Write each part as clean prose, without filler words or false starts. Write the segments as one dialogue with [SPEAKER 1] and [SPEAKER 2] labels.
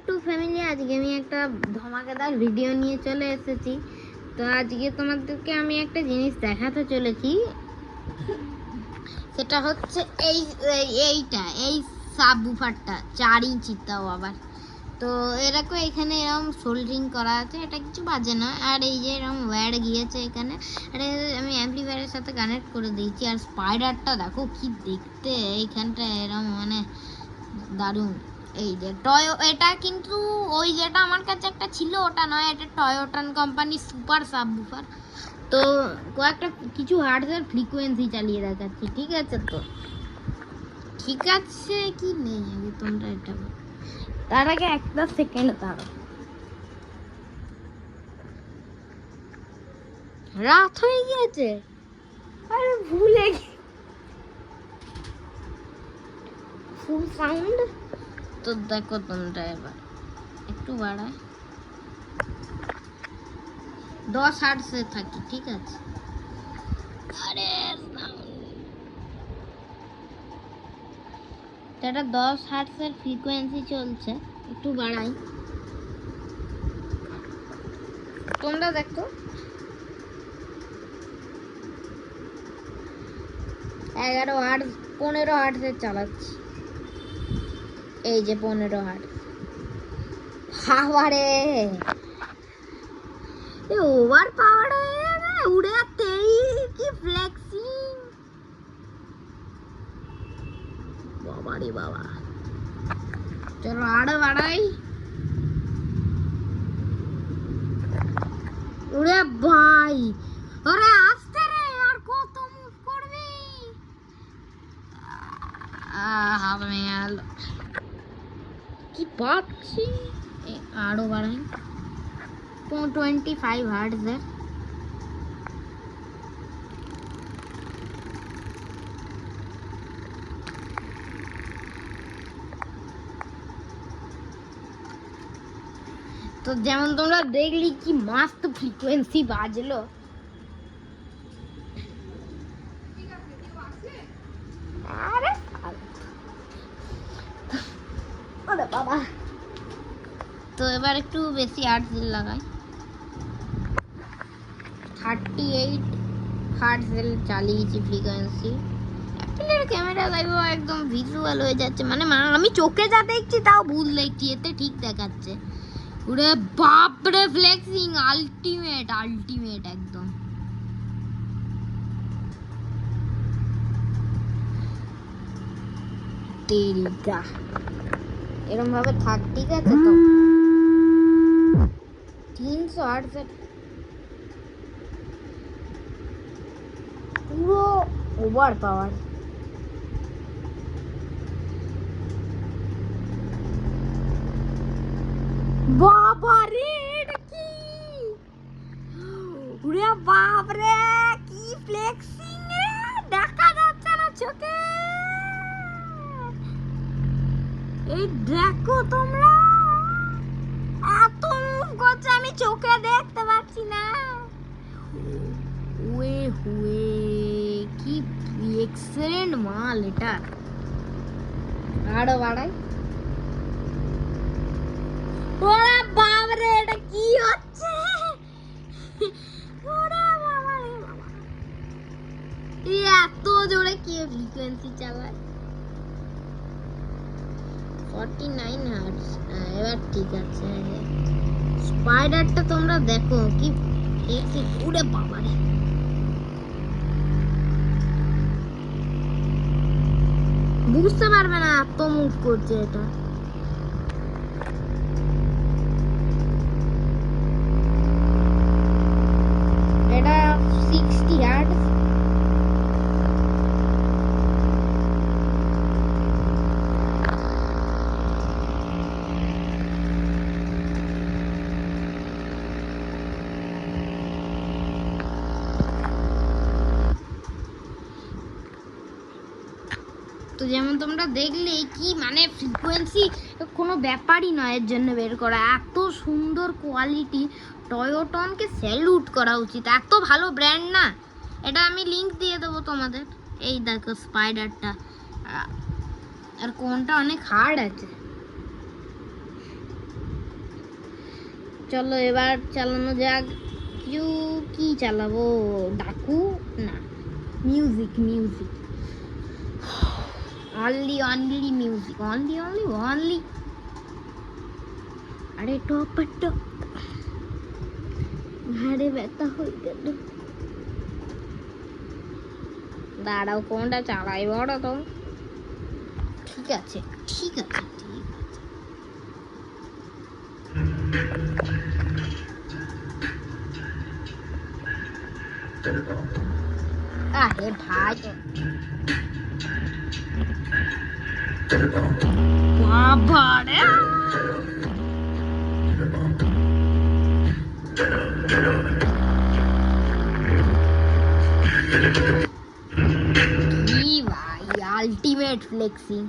[SPEAKER 1] Two family, আজকে আমি একটা ধমাকেদার ভিডিও নিয়ে চলে এসেছি। তো আজকে তোমাদেরকে আমি একটা জিনিস দেখাতে চলেছি, সেটা হচ্ছে এই সাবউফারটা 4 ইঞ্চির, তাও আবার। তো এরকম এখানে এরকম সোল্ডারিং করা আছে, এটা কিছু বাজে না। আর এই যে এরকম ওয়্যার গিয়েছে এখানে, আর আমি অ্যাম্পলিফায়ারের সাথে কানেক্ট করে দিয়েছি। আর স্পাইডারটা দেখো কি দেখতে, এইখানটা এরকম মানে দারুণ। এই যে এটা কিন্তু ওই যেটা আমার কাছে একটা ছিল ওটা নয়, এটা টয়োটন কোম্পানি সুপার সাবউফার। তো কয়েকটা কিছু হার্টজের ফ্রিকোয়েন্সি চালিয়ে দেখাচ্ছি, ঠিক আছে? তো ঠিক আছে কি নেই আগে তোমরা এটা তার আগে একটা সেকেন্ড দাঁড়াও। রাত হয়ে গিয়েছে, আরে ভুলে ফুল সাউন্ড। তো দেখো তোমরা এবার একটু বাড়ায় 10 হার্টজে থাকি, ঠিক আছে? আরে এটা 10 হার্টজের ফ্রিকোয়েন্সি চলছে, একটু বাড়াই তোমরা দেখো। 11 হার্টজ 15 হার্টজে চালাচ্ছি, এই যে 15 হার্টজ। বাবারে ওভার পাওয়ার হয়ে যাবে, উড়ে যাচ্ছে, কি ফ্লেক্সিং! বাবারে বাবা, চলো আরো বাড়াই। ওরে ভাই, ওরে আস্তে রে, আর কত মুভ করবি? হামে আলো কি পাচ্ছি, আরো বাড়াই 25 হার্টজ। তো যেমন তোমরা দেখলি কি মস্ত ফ্রিকোয়েন্সি বাজলো। আরে ওরে বাবা, তো এবার একটু বেশি হার্টজ লাগাই, 38 হার্টজ চালিয়েছি ফ্রিকোয়েন্সি। অ্যাপেলের ক্যামেরা দেখো একদম ভিজুয়াল হয়ে যাচ্ছে, মানে আমি চোখে যা দেখছি তাও ভুল দেখছি, এতে ঠিক দেখাচ্ছে। ওরে বাপরে, ফ্লেক্সিং আল্টিমেট আল্টিমেট একদম। তেরিকা এরকম ভাবে থাক, ঠিক আছে? তো 308 পুরো ওভার পাওয়ার। বাবারে এটা কি, ওরে বাপরে কি ফ্লেক্সিং, দেখা যাচ্ছে না চোখে। এই দেখো তোমরা, এত মুভ করছে, আমি চোখে দেখতে পাচ্ছি না। ওয়ে হুয়ে, কি এক্সেলেন্ট মাল এটা। আরো বাড়াই। ওরে বাবারে, এটা কি হচ্ছে? ওরে বাবারে বাবা, এই এত জোরে কি ফ্রিকোয়েন্সি চালায়? 49 হার্টজ। এবার ঠিক আছে। স্পাইডারটা তোমরা দেখো কি ফ্লেক্সিং, ওরে বাবারে বুঝতে পারবে না এত মুভ করছে এটা। এটা 60 হার্টজ। তো যেমন তোমরা দেখলে কি মানে ফ্রিকোয়েন্সি কোনো ব্যাপারই নয় এর জন্য বের করা, এত সুন্দর কোয়ালিটি। টয়োটনকে স্যালুট করা উচিত, এত ভালো ব্র্যান্ড না? এটা আমি লিংক দিয়ে দেবো তোমাদের। এই দেখো স্পাইডারটা, আর কোনটা অনেক হার্ড আছে। চলো এবার চালানো যাক। কি চালাবো? ডাকু না, music music, only music, only. আরে টপ ঘাড়ে ব্যথা হয়ে গেল। দাঁড়াও, কোনটা চালাই বড় তো? ঠিক আছে। আরে ভাই, বাবারে কি ভাই, আল্টিমেট ফ্লেক্সিং।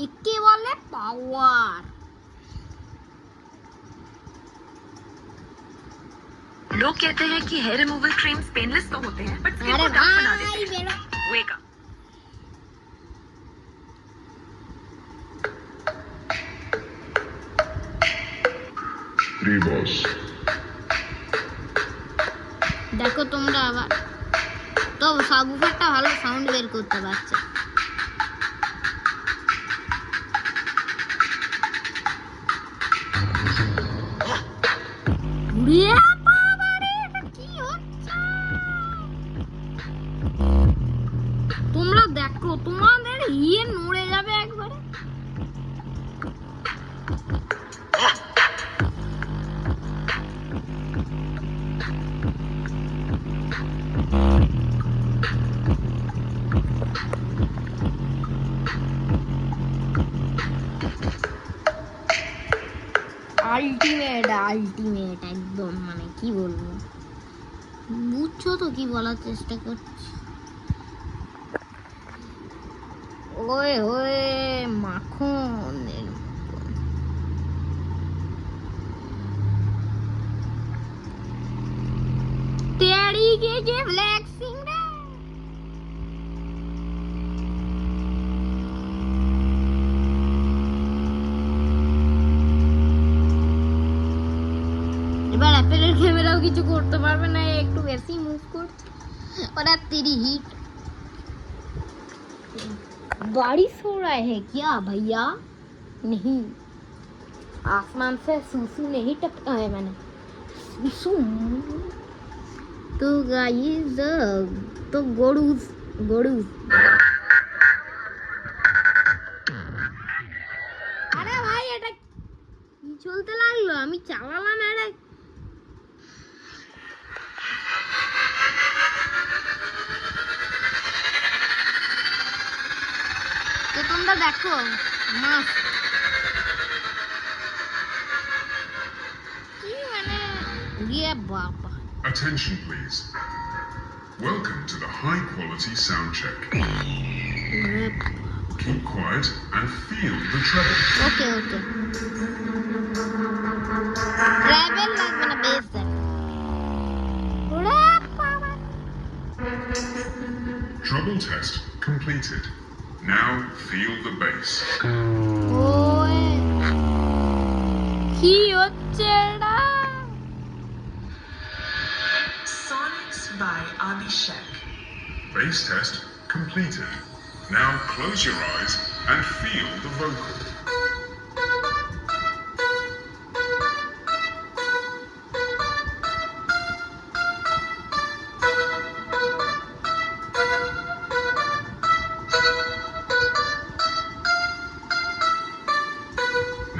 [SPEAKER 1] একে বলে পাওয়ার।
[SPEAKER 2] लोग कहते हैं कि हेयर रिमूवल क्रीम्स पेनलेस तो होते हैं, बट स्किन को टफ बना देते हैं। Wake up.
[SPEAKER 1] দেখো তোমরা আবার তো সাবউফারটা ভালো সাউন্ড বের করতে পারছে। তোমরা দেখো, তোমাদের ইয়ে নড়ে যাবে একবারে। আল্টিমেট একদম, মানে কি বলবো, বুঝছো তো কি বলার চেষ্টা করছি। ওয়ে মাখনের তেরি কে ফ্লেক্সিং রে। এবার অ্যাপেলের ক্যামেরাও কিছু করতে পারবে না, একটু বেশি মুভ করছে। ওরা তেরি হিট बारिश हो रहा है क्या भैया? नहीं, आसमान से सूसू नहीं टपका है मैंने, सूसू। तो गाइस, तो গরুজ আরে ভাই, এটা কি চলতে লাগলো? আমি চালালাম এটা। তো তোমরা দেখো মাছ কি মানে গিয়ে বাবা।
[SPEAKER 3] Attention please. Welcome to the high quality sound check. Keep quiet and feel the treble.
[SPEAKER 1] Okay. Treble লাগবে না, base then.
[SPEAKER 3] Treble test completed. Now feel the bass.
[SPEAKER 1] ওই কি হচ্ছে এটা?
[SPEAKER 2] Sonnets by Abhishek.
[SPEAKER 3] Bass test completed. Now close your eyes and feel the vocal.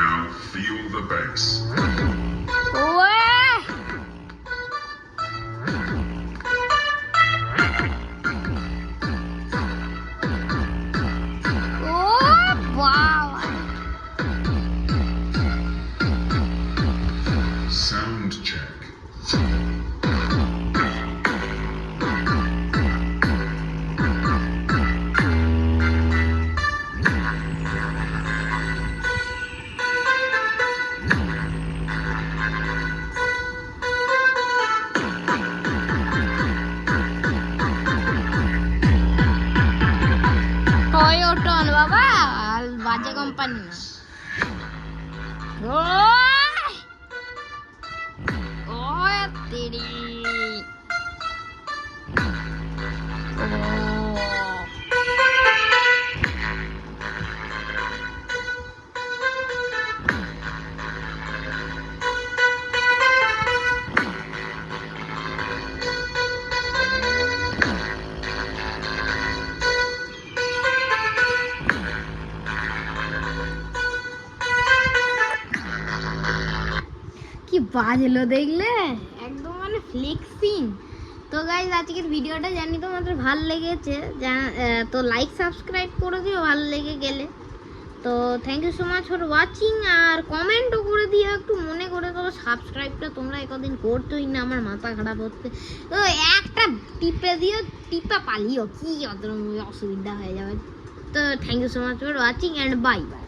[SPEAKER 3] Now feel the bass.
[SPEAKER 1] বাজে company না। ওই তেরি কি বাজলো দেখলে, একদম মানে ফ্লেক্সিং। তো গাইজ আজকের ভিডিওটা জানি তোমাদের ভালো লেগেছে, তো লাইক সাবস্ক্রাইব করে দিও ভালো লেগে গেলে। তো thank you so much for watching, আর কমেন্টও করে দিও একটু মনে করে। তবে সাবস্ক্রাইবটা তোমরা একদিন করতোই না, আমার মাথা খারাপ হচ্ছে। তো একটা টিপে দিও, টিপা পালিও, কি অত অসুবিধা হয়ে যাবে। তো thank you so much for watching and bye by.